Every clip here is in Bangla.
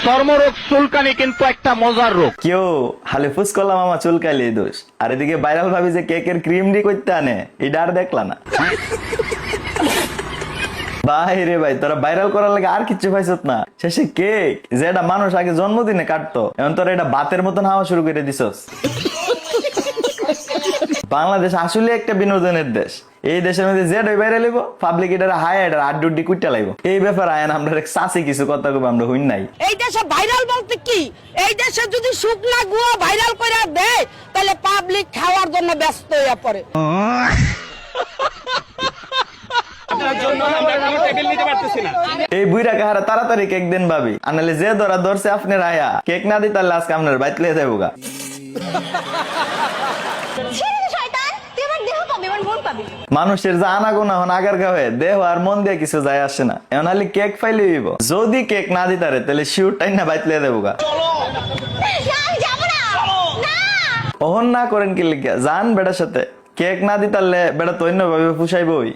চর্মরোগ চুলকানি কিন্তু একটা মজার রোগ। কেউ হালে ফুস করলাম আমার চুলকাইলে দোষ, আর এদিকে ভাইরাল ভাবি যে কেকের ক্রিম ডি করতে আনে, এটা আর দেখলা না। ভাই রে ভাই, তোরা ভাইরাল করার লাগে আর কিচ্ছু পাইছত না। শেষে কেক যেটা মানুষ আগে জন্মদিনে কাটতো, এখন তোরা এটা বাতের মতন হাওয়া শুরু করে দিছস। বাংলাদেশ আসলে একটা বিনোদনের দেশ। এই দেশের মধ্যে যে ভাইরাল হইব, পাবলিক এটা হাই এটা আড্ডি কুইটা লাগবো। এই ব্যাপার আয়ন আমরা চাষি কিছু কথা কব, আমরা হইন নাই। এই দেশে ভাইরাল বলতে কি, এই দেশে যদি শুকনা গুয়া ভাইরাল করে দেয় তাহলে পাবলিক খাওয়ার জন্য ব্যস্ত হয়ে পড়ে। এই বুইরা কাহারা তাড়াতাড়ি কেক দেন ভাবি, আনালে যে ধরা ধরছে আপনার আয়া কেক না দিই তাহলে আজকে আপনার বাইত লিয়ে যাবো গা। মানুষের যা আনাগোনা হন আগার গায়ে দেহ আর মন দিয়ে কিছু যায় আসে না। এখন খালি কেক ফাইলে হইব, যদি কেক না দিতারে তাহলে শিউর টাইম না বাইত লিয়ে যাবো গা। ওহন না করেন কি লিখিয়া যান বেটার সাথে, কেক না দিতারলে বেটা তো অন্য ভাবে পুষাইবই।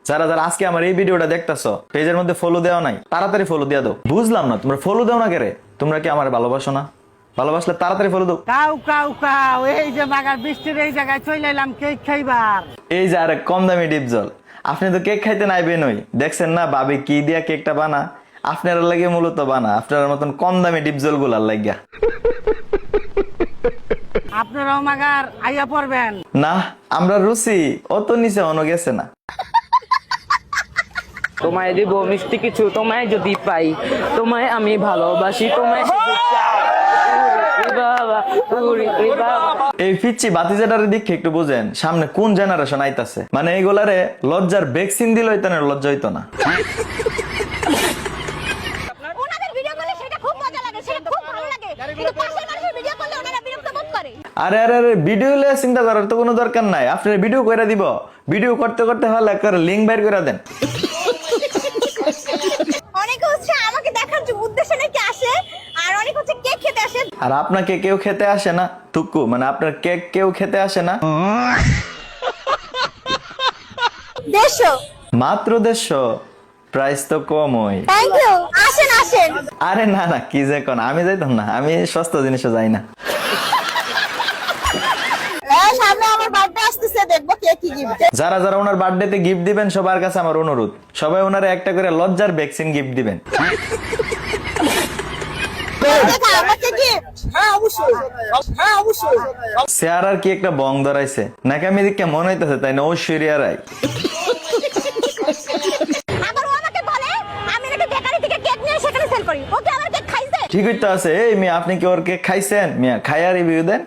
যারা যারা আজকে আমার এই ভিডিওটা দেখতেছো, পেজের মধ্যে ফলো দেওয়া নাই, তাড়াতাড়ি ফলো দিয়ে দাও। বুঝলাম না তোমরা ফলো দাও না কেরে? তোমরা কি আমার ভালোবাসো না? ভালোবাসলে তাড়াতাড়ি ফলো দাও। কাউ কাউ কাউ, এই যে বাগার বৃষ্টির এই জায়গায় চলে এলাম কেক খাইবার। এই যে আরেক কম দামি ডিপ জল। আপনি তো কেক খাইতে নাইবেন, ওই দেখছেন না ভাবি কি দিয়া কেকটা বানা, আপনারা লাগে মূলত বানা আপনার মতন কম দামি ডিপ জল গুলার লাগিয়া। আপনারাও মাগার আইয়া পড়বেন না, আমরা রুচি অত নিচে অন গেছে না। তোমায় দিব মিষ্টি কিছু, তোমায় যদি পাই, তোমায় আমি ভালোবাসি, তোমায় শুধু চাই। এই পিচ্ছি বাতিজাটারে দিকে একটু বুঝেন, সামনে কোন জেনারেশন আইতাছে। মানে এইগুলারে লজ্জার ভ্যাকসিন দিল হইতো না, লজ্জা হইতো না। আরে আরে আরে ভিডিও লিয়ে চিন্তা করার তো কোনো দরকার নাই, আপনার ভিডিও কইরা দিব। ভিডিও করতে করতে ভালো করে লিংক বাইর করে দেন। অনেকে হচ্ছে আমাকে দেখার উদ্দেশ্যে নাকি আসে, আর অনেক হচ্ছে কেক খেতে আসে। আর আপনাকে কেউ খেতে আসে না টুকু, মানে আপনার কেক কেউ খেতে আসে না। 150 মাত্র 150? প্রাইস তো কম হয়। থ্যাংক ইউ, আসেন আসেন। আরে না না, কি যে কোন, আমি যাইতাম না, আমি সস্তা জিনিসে যাই না। সামনে আমার বার্থডে আসতেছে, দেখবো কে কি গিফট। যারা যারা ওনার বার্থডেতে গিফট দিবেন, সবার কাছে আমার অনুরোধ, সবাই ওনারে একটা করে লজ্জার ভ্যাকসিন গিফট দিবেন। চেয়ার আর কি একটা বং ধরাইছে নাকি, আমি দিকে মনে হইতেছে তাই না ঐশ্বরিয়া রায়। ঠিক হইতে আছে। এই মিয়া, আপনি কি ওর কেক খাইছেন? মিয়া খাইয়া রিভিউ দেন।